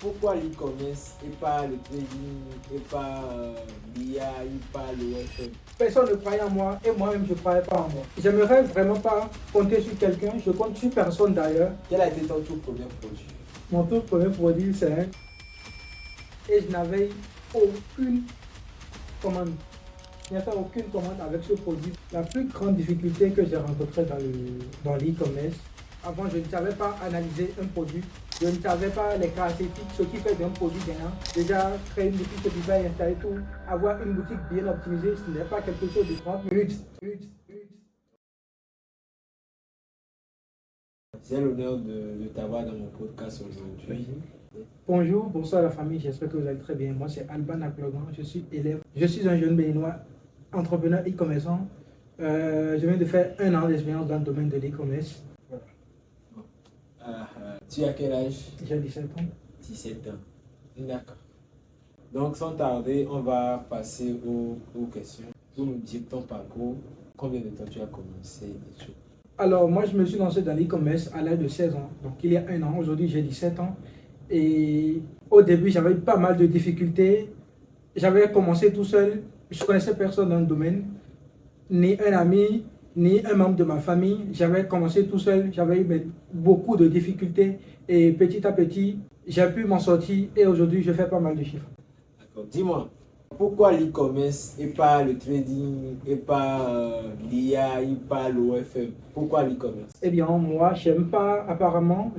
Pourquoi l'e-commerce et pas le trading, et pas l'IA, et pas le web? Personne ne croyait en moi et moi-même je ne croyais pas en moi. J'aimerais vraiment pas compter sur quelqu'un, je compte sur personne d'ailleurs. Quel a été ton tout premier produit? Mon tout premier produit c'est un... Et je n'avais aucune commande. Je n'ai fait aucune commande avec ce produit. La plus grande difficulté que j'ai rencontrée dans l'e-commerce, avant je ne savais pas analyser un produit. Je ne savais pas les caractéristiques, ce qui fait d'un produit gagnant. Déjà, créer une boutique Shopify, installer tout, avoir une boutique bien optimisée, ce n'est pas quelque chose de 30 minutes. J'ai l'honneur de t'avoir dans mon podcast aujourd'hui. Bonjour, bonsoir la famille, j'espère que vous allez très bien. Moi, c'est Alban Aklogan, je suis élève. Je suis un jeune béninois, entrepreneur e-commerçant. Je viens de faire 1 an d'expérience dans le domaine de l'e-commerce. Tu as quel âge? J'ai 17 ans. 17 ans. D'accord. Donc, sans tarder, on va passer aux questions. Pour nous dire ton parcours, combien de temps tu as commencé et tout. Alors, moi, je me suis lancé dans l'e-commerce à l'âge de 16 ans. Donc, il y a 1 an. Aujourd'hui, j'ai 17 ans. Et au début, j'avais pas mal de difficultés. J'avais commencé tout seul. Je connaissais personne dans le domaine. Ni un ami, ni un membre de ma famille. J'avais commencé tout seul. J'avais eu beaucoup de difficultés. Et petit à petit, j'ai pu m'en sortir. Et aujourd'hui, je fais pas mal de chiffres. D'accord. Dis-moi, pourquoi l'e-commerce et pas le trading, et pas l'IA, et pas l'OFM? Pourquoi l'e-commerce? Eh bien, moi, j'aime pas, apparemment,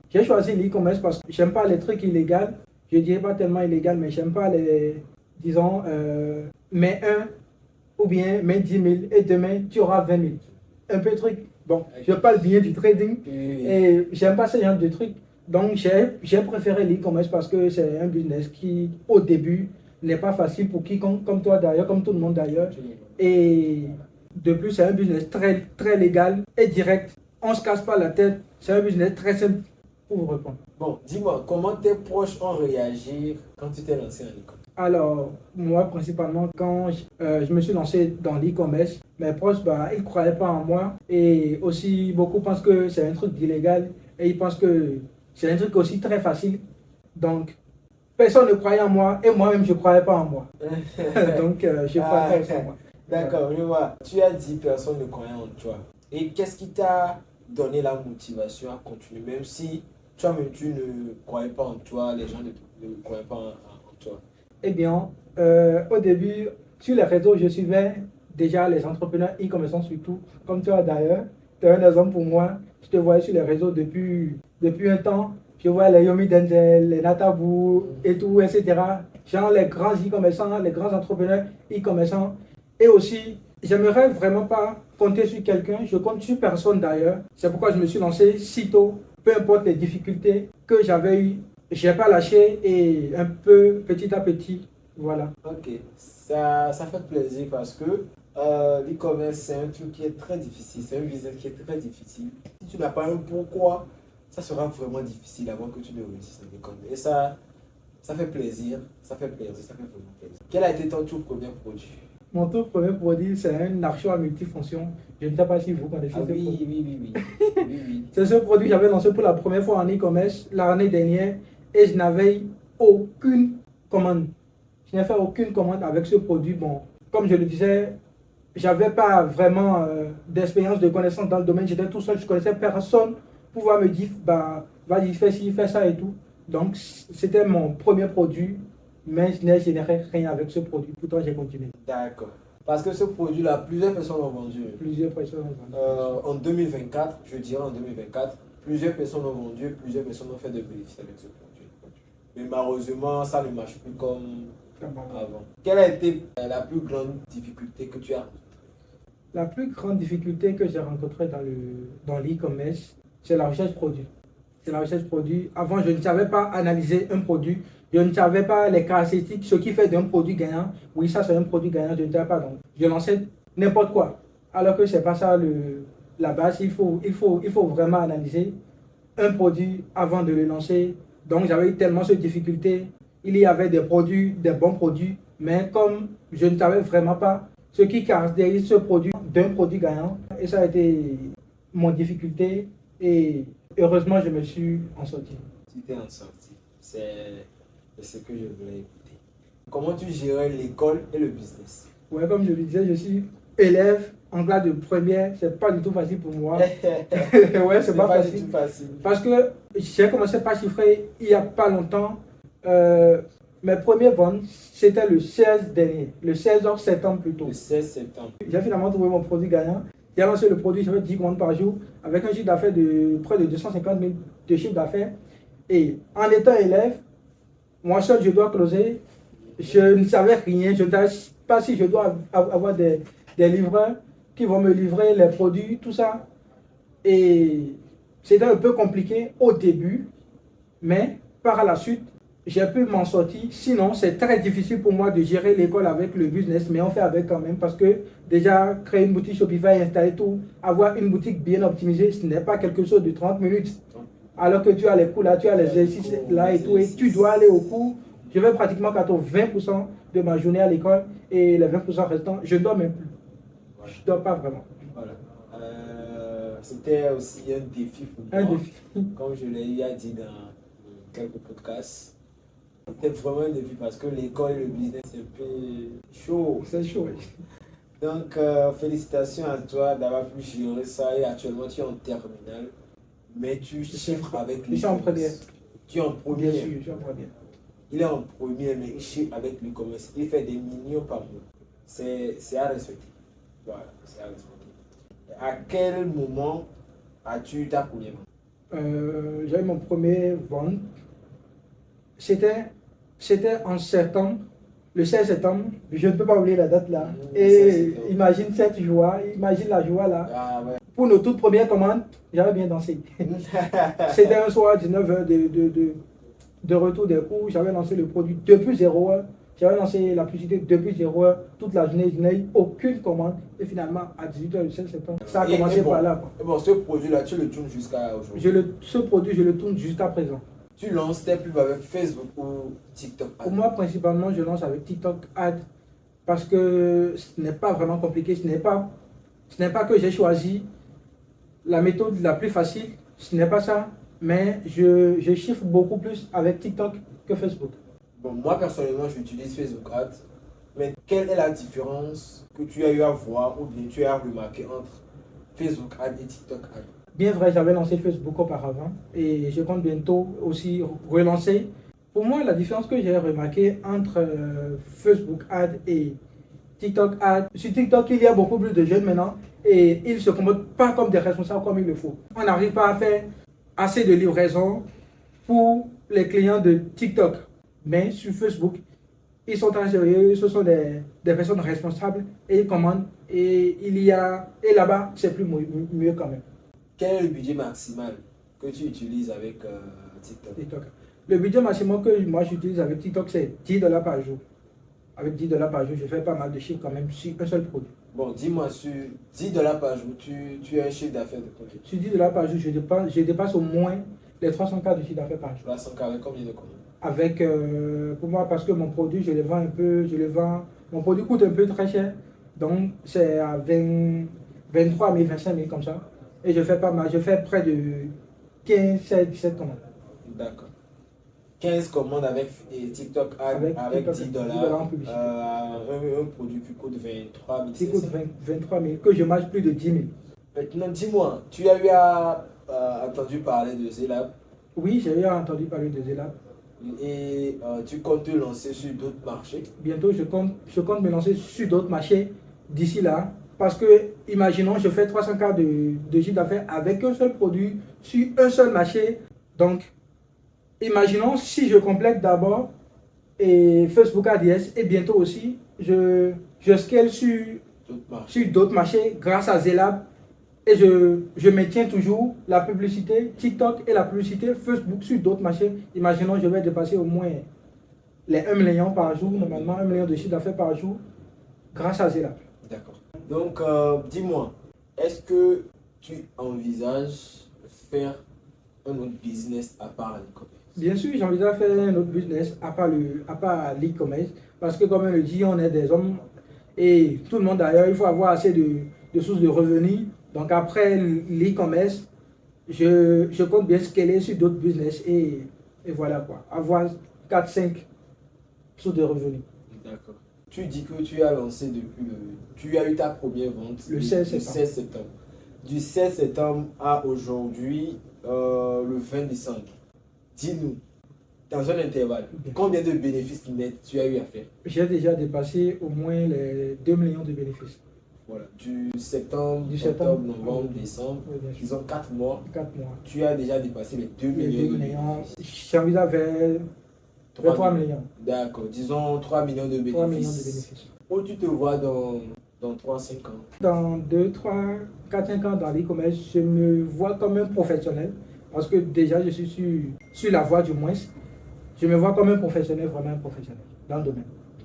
j'ai choisi l'e-commerce parce que j'aime pas les trucs illégaux. Je dirais pas tellement illégal, mais j'aime pas les, disons, mets 1 ou bien mets 10 000 et demain tu auras 20 000. Un peu de truc. Bon, je parle bien du trading et j'aime pas ce genre de trucs. Donc, j'ai préféré l'e-commerce parce que c'est un business qui, au début, n'est pas facile pour quiconque, comme toi d'ailleurs, comme tout le monde d'ailleurs. Et de plus, c'est un business très, très légal et direct. On ne se casse pas la tête. C'est un business très simple pour vous répondre. Bon, dis-moi, comment tes proches ont réagi quand tu t'es lancé en e-commerce? Alors, moi, principalement, quand je me suis lancé dans l'e-commerce, mes proches, ils ne croyaient pas en moi. Et aussi, beaucoup pensent que c'est un truc d'illégal. Et ils pensent que c'est un truc aussi très facile. Donc, personne ne croyait en moi. Et moi-même, je ne croyais pas en moi. Donc, je croyais pas en moi. D'accord, je vois. Tu as dit personne ne croyait en toi. Et qu'est-ce qui t'a donné la motivation à continuer, même si toi-même tu ne croyais pas en toi, les gens ne croyaient pas en toi? Eh bien, au début, sur les réseaux, je suivais déjà les entrepreneurs e-commerçants surtout, comme toi d'ailleurs. Tu es un exemple pour moi. Je te voyais sur les réseaux depuis un temps. Je vois les Yomi Denzel, les Natabou et tout, etc. Genre les grands e-commerçants, les grands entrepreneurs e-commerçants. Et aussi, j'aimerais vraiment pas compter sur quelqu'un. Je compte sur personne d'ailleurs. C'est pourquoi je me suis lancé si tôt, peu importe les difficultés que j'avais eues. Je n'ai pas lâché et un peu petit à petit, voilà. Ok, ça fait plaisir parce que l'e-commerce c'est un truc qui est très difficile, c'est un business qui est très difficile. Si tu n'as pas un pourquoi, ça sera vraiment difficile avant que tu ne réussisses dans l'e-commerce. Et ça fait plaisir, ça fait plaisir, ça fait vraiment plaisir. Quel a été ton tout premier produit? Mon tout premier produit, c'est un archoir multifonction. Je ne sais pas si vous connaissez ce produit. Oui. C'est ce produit que j'avais lancé pour la première fois en e-commerce l'année dernière et je n'avais aucune commande. Je n'ai fait aucune commande avec ce produit. Bon, comme je le disais, j'avais pas vraiment d'expérience, de connaissance dans le domaine. J'étais tout seul, je connaissais personne pour pouvoir me dire, vas-y, fais ci, fais ça et tout. Donc, c'était mon premier produit, mais je n'ai généré rien avec ce produit. Pourtant, j'ai continué. D'accord. Parce que ce produit-là, plusieurs personnes l'ont vendu. Plusieurs personnes ont vendu. En 2024, je dirais en 2024, plusieurs personnes l'ont vendu, plusieurs personnes ont fait des bénéfices avec ce produit. Mais malheureusement, ça ne marche plus comme avant. Quelle a été la plus grande difficulté que tu as rencontrée? La plus grande difficulté que j'ai rencontrée dans l'e-commerce, c'est la recherche produit. C'est la recherche produit. Avant, je ne savais pas analyser un produit. Je ne savais pas les caractéristiques, ce qui fait d'un produit gagnant. Oui, ça c'est un produit gagnant, je ne savais pas. Donc, je lançais n'importe quoi. Alors que ce n'est pas ça la base. Il faut vraiment analyser un produit avant de le lancer. Donc, j'avais eu tellement de difficultés. Il y avait des produits, des bons produits. Mais comme je ne savais vraiment pas ce qui caractérise ce produit d'un produit gagnant, et ça a été mon difficulté. Et heureusement, je me suis en sorti. Tu t'es en sorti. C'est ce que je voulais écouter. Comment tu gérais l'école et le business? Ouais, comme je le disais, je suis élève en classe de première, c'est pas du tout facile pour moi. Ouais, c'est pas du facile. tout facile. Parce que j'ai commencé par chiffrer il n'y a pas longtemps. Mes premières ventes, c'était le 16 dernier, le 16 septembre plutôt. Le 16 septembre. J'ai finalement trouvé mon produit gagnant. J'ai lancé le produit, j'avais 10 commandes par jour, avec un chiffre d'affaires de près de 250 000 de chiffre d'affaires. Et en étant élève, moi seul, je dois closer. Je ne savais rien, je ne savais pas si je dois avoir des livreurs qui vont me livrer les produits, tout ça. Et c'était un peu compliqué au début, mais par la suite, j'ai pu m'en sortir. Sinon, c'est très difficile pour moi de gérer l'école avec le business, mais on fait avec quand même parce que déjà, créer une boutique Shopify, installer tout, avoir une boutique bien optimisée, ce n'est pas quelque chose de 30 minutes. Alors que tu as les cours là, tu as les exercices là et tout, et tu dois aller au cours. Je vais pratiquement 20% de ma journée à l'école et les 20% restants, je ne dors même plus. Voilà. Je ne dors pas vraiment. Voilà. C'était aussi un défi pour moi. Un défi. Comme je l'ai dit dans quelques podcasts. C'était vraiment un défi parce que l'école et le business, c'est un peu chaud. C'est chaud. Donc, félicitations à toi d'avoir pu gérer ça et actuellement tu es en terminale. Mais tu chiffres avec Je suis en première. Tu es en première. Bien sûr, je suis en première. Il est en première, mais il chiffre avec l'e-commerce. Il fait des millions par mois. C'est à respecter. Voilà, c'est à respecter. À quel moment as-tu ta première vente? J'ai eu mon premier vente. C'était en septembre, le 16 septembre. Je ne peux pas oublier la date là. Et imagine cette joie, imagine la joie là. Ah ouais. Pour nos toutes premières commandes, j'avais bien dansé. C'était un soir à 19h de retour des cours. J'avais lancé le produit depuis 0 heure. J'avais lancé la publicité depuis 0 heure. Toute la journée, je n'ai eu aucune commande. Et finalement, à 18h le 16 septembre, ça a commencé par là. Et bon, ce produit-là, tu le tournes jusqu'à aujourd'hui? Ce produit, je le tourne jusqu'à présent. Tu lances tes pubs avec Facebook ou TikTok Ad? Pour moi, principalement, je lance avec TikTok Ad parce que ce n'est pas vraiment compliqué. Ce n'est pas que j'ai choisi la méthode la plus facile. Ce n'est pas ça. Mais je chiffre beaucoup plus avec TikTok que Facebook. Bon, moi, personnellement, j'utilise Facebook Ad. Mais quelle est la différence que tu as eu à voir ou bien tu as remarqué entre Facebook Ad et TikTok Ad? Bien vrai, j'avais lancé Facebook auparavant et je compte bientôt aussi relancer. Pour moi, la différence que j'ai remarquée entre Facebook Ad et TikTok Ad, sur TikTok, il y a beaucoup plus de jeunes maintenant et ils ne se comportent pas comme des responsables comme il le faut. On n'arrive pas à faire assez de livraison pour les clients de TikTok. Mais sur Facebook, ils sont très sérieux, ce sont des personnes responsables et ils commandent et là-bas, c'est plus mieux quand même. Quel est le budget maximal que tu utilises avec TikTok? Le budget maximum que moi j'utilise avec TikTok, c'est $10 par jour. Avec $10 par jour, je fais pas mal de chiffres quand même sur un seul produit. Bon, dis-moi, sur $10 par jour, tu as un chiffre d'affaires de combien? Sur $10 par jour, je dépasse au moins les 300K de chiffre d'affaires par jour. 300K avec combien de commandes? Avec, pour moi, parce que mon produit, je le vends un peu, mon produit coûte un peu très cher. Donc, c'est à 23 000, 25 000 comme ça. Et je fais pas mal, je fais près de 15, 16, 17 commandes. D'accord. 15 commandes avec TikTok avec $10. En publicité. Un produit qui coûte 23 000. Qui coûte 23 000, que je marche plus de 10 000. Maintenant, dis-moi, tu as eu entendu parler de Zelab? Oui, j'ai eu entendu parler de Zelab. Et tu comptes te lancer sur d'autres marchés? Bientôt, je compte me lancer sur d'autres marchés d'ici là. Parce que, imaginons, je fais 300K de chiffre d'affaires avec un seul produit sur un seul marché. Donc, imaginons si je complète d'abord et Facebook ADS et bientôt aussi, je scale sur d'autres marchés grâce à Zelab. Et je maintiens toujours la publicité TikTok et la publicité Facebook sur d'autres marchés. Imaginons, je vais dépasser au moins les 1 million par jour, normalement 1 million de chiffre d'affaires par jour grâce à Zelab. D'accord. Donc, dis-moi, est-ce que tu envisages faire un autre business à part l'e-commerce? Bien sûr, j'envisage faire un autre business à part l'e-commerce parce que, comme on le dit, on est des hommes et tout le monde d'ailleurs, il faut avoir assez de sources de revenus. Donc, après l'e-commerce, je compte bien scaler sur d'autres business et Et voilà quoi. Avoir 4-5 sources de revenus. D'accord. Tu dis que tu as lancé tu as eu ta première vente Le 16 le septembre. 16 septembre. Du 16 septembre à aujourd'hui, le 20 décembre. Dis-nous, dans un intervalle, Bien. combien de bénéfices nets tu as eu à faire? J'ai déjà dépassé au moins les 2 millions de bénéfices. Voilà, du septembre, Du septembre, octobre, novembre, décembre, Oui, bien sûr. disons 4 mois, 4 mois. tu as déjà dépassé les 2 Les 2 millions de millions. bénéfices. J'envisage vers 3 millions. D'accord, disons 3 millions de 3 millions de bénéfices. bénéfices. Où tu te vois dans 3-5 ans? Dans 2, 3, 4, 5 ans dans l'e-commerce, je me vois comme un professionnel. Parce que déjà, je suis sur la voie du moins. Je me vois comme un professionnel, vraiment un professionnel dans le domaine.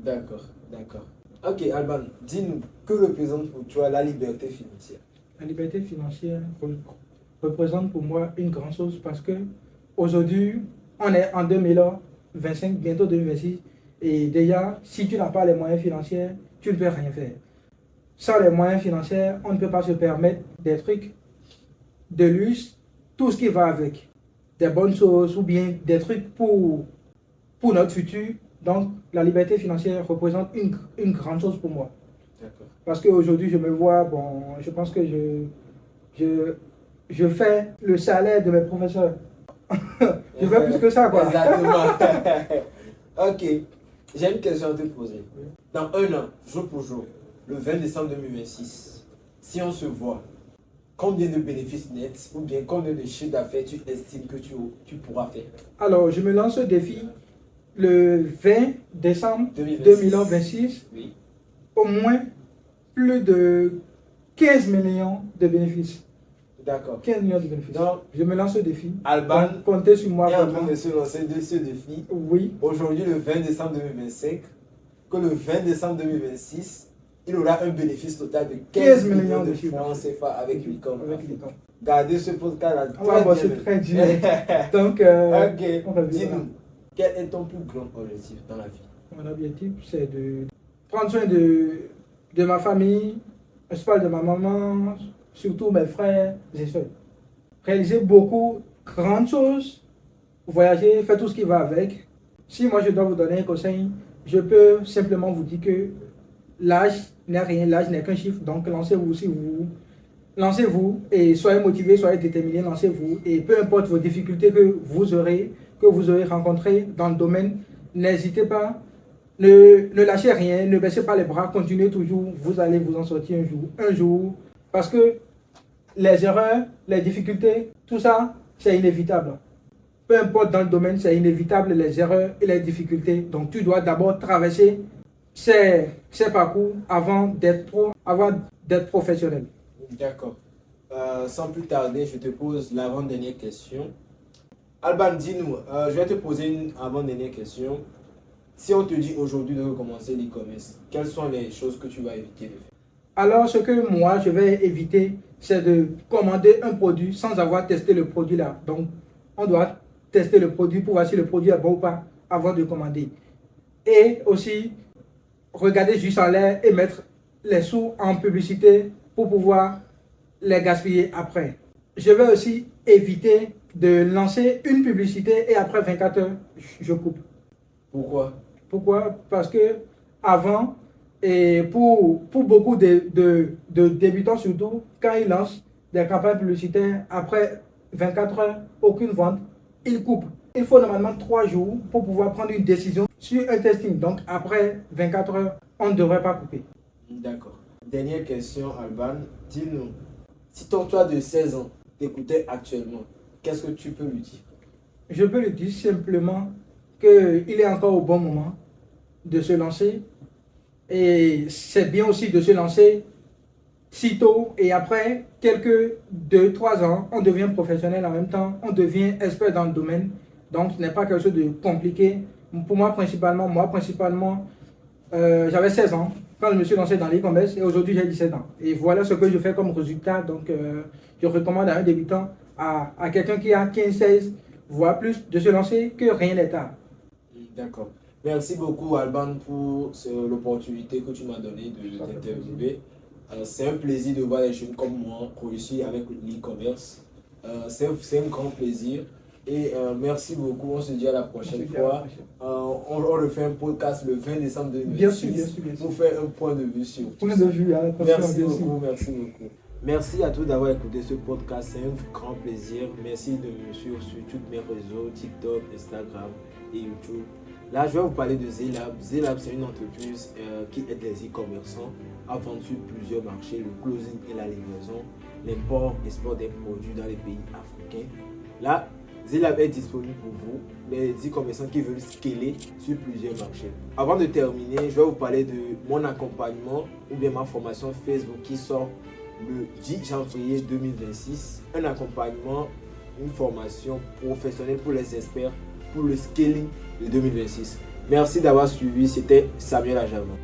D'accord, d'accord. Ok, Alban, dis-nous, que représente pour toi la liberté financière? La liberté financière représente pour moi une grande chose parce que aujourd'hui, on est en 2025, bientôt 2026, et déjà, si tu n'as pas les moyens financiers, tu ne peux rien faire. Sans les moyens financiers, on ne peut pas se permettre des trucs de luxe, tout ce qui va avec, des bonnes choses ou bien des trucs pour notre futur. Donc, la liberté financière représente une grande chose pour moi. D'accord. Parce qu'aujourd'hui, je me vois, bon, je pense que je fais le salaire de mes professeurs. Je fais plus que ça, quoi. Exactement. Ok, j'ai une question à te poser. Dans un an, jour pour jour, le 20 décembre 2026, si on se voit, combien de bénéfices nets ou bien combien de chiffres d'affaires tu estimes que tu pourras faire? Alors, je me lance ce défi le 20 décembre 2026. 2026, Oui. au moins plus de 15 millions de bénéfices. D'accord. 15 millions de bénéfices. Donc, Je me lance ce défi. Alban Donc, comptez sur moi. est en vraiment. train de se lancer de ce défi. Oui, Aujourd'hui, le 20 décembre 2025, que le 20 décembre 2026, il aura un bénéfice total de 15 millions de francs CFA avec l'e-com. avec les temps. Gardez ce podcast là. On va bosser très dur. Donc, on va Ok, vivre dis-nous, quel est ton plus grand objectif dans la vie? Mon objectif, c'est de prendre soin de ma famille, je parle de ma maman, surtout mes frères et soeurs. Réaliser beaucoup de grandes choses, voyager, faire tout ce qui va avec. Si moi je dois vous donner un conseil, je peux simplement vous dire que l'âge n'est rien, l'âge n'est qu'un chiffre. Donc lancez-vous et soyez motivés, soyez déterminés, lancez-vous. Et peu importe vos difficultés que vous aurez rencontrées dans le domaine, n'hésitez pas. Ne lâchez rien, ne baissez pas les bras, continuez toujours, vous allez vous en sortir un jour, parce que les erreurs, les difficultés, tout ça, c'est inévitable. Peu importe dans le domaine, c'est inévitable les erreurs et les difficultés. Donc tu dois d'abord traverser ces parcours avant d'être professionnel. D'accord. Sans plus tarder, je te pose l'avant-dernière question. Alban, dis-nous, je vais te poser une avant-dernière question. Si on te dit aujourd'hui de recommencer l'e-commerce, quelles sont les choses que tu vas éviter de faire? Alors, ce que moi, je vais éviter, c'est de commander un produit sans avoir testé le produit là. Donc, on doit tester le produit pour voir si le produit est bon ou pas avant de commander. Et aussi, regarder juste en l'air et mettre les sous en publicité pour pouvoir les gaspiller après. Je vais aussi éviter de lancer une publicité et après 24 heures, je coupe. Pourquoi? Pourquoi? Parce que avant, et pour beaucoup de débutants surtout, quand ils lancent des campagnes publicitaires, après 24 heures, aucune vente, ils coupent. Il faut normalement 3 jours pour pouvoir prendre une décision sur un testing. Donc après 24 heures, on ne devrait pas couper. D'accord. Dernière question, Alban. Dis-nous, si ton toi de 16 ans t'écoutait actuellement, qu'est-ce que tu peux lui dire? Je peux lui dire simplement qu'il est encore au bon moment de se lancer. Et c'est bien aussi de se lancer si tôt et après quelques 2-3 ans, on devient professionnel en même temps, on devient expert dans le domaine. Donc ce n'est pas quelque chose de compliqué. Pour moi principalement, j'avais 16 ans quand je me suis lancé dans l'e-commerce et aujourd'hui j'ai 17 ans. Et voilà ce que je fais comme résultat. Donc je recommande à un débutant, à quelqu'un qui a 15, 16, voire plus, de se lancer que rien n'est tard. D'accord. Merci beaucoup, Alban, pour l'opportunité que tu m'as donnée de t'interviewer. C'est un plaisir de voir les jeunes comme moi réussir avec l'e-commerce. C'est un grand plaisir. Et merci beaucoup. On se dit à la prochaine fois. On refait un podcast le 20 décembre 2026 bien sûr. pour faire un point de vue sur tout. Point de vue, merci beaucoup. Merci à tous d'avoir écouté ce podcast. C'est un grand plaisir. Merci de me suivre sur tous mes réseaux, TikTok, Instagram et YouTube. Là, je vais vous parler de Zelab. Zelab, c'est une entreprise qui aide les e-commerçants à vendre sur plusieurs marchés, le closing et la livraison, l'import et export des produits dans les pays africains. Là, Zelab est disponible pour vous, les e-commerçants qui veulent scaler sur plusieurs marchés. Avant de terminer, je vais vous parler de mon accompagnement ou bien ma formation Facebook qui sort le 10 janvier 2026. Un accompagnement, une formation professionnelle pour les experts pour le scaling de 2026. Merci d'avoir suivi, c'était Samuel Ajavan.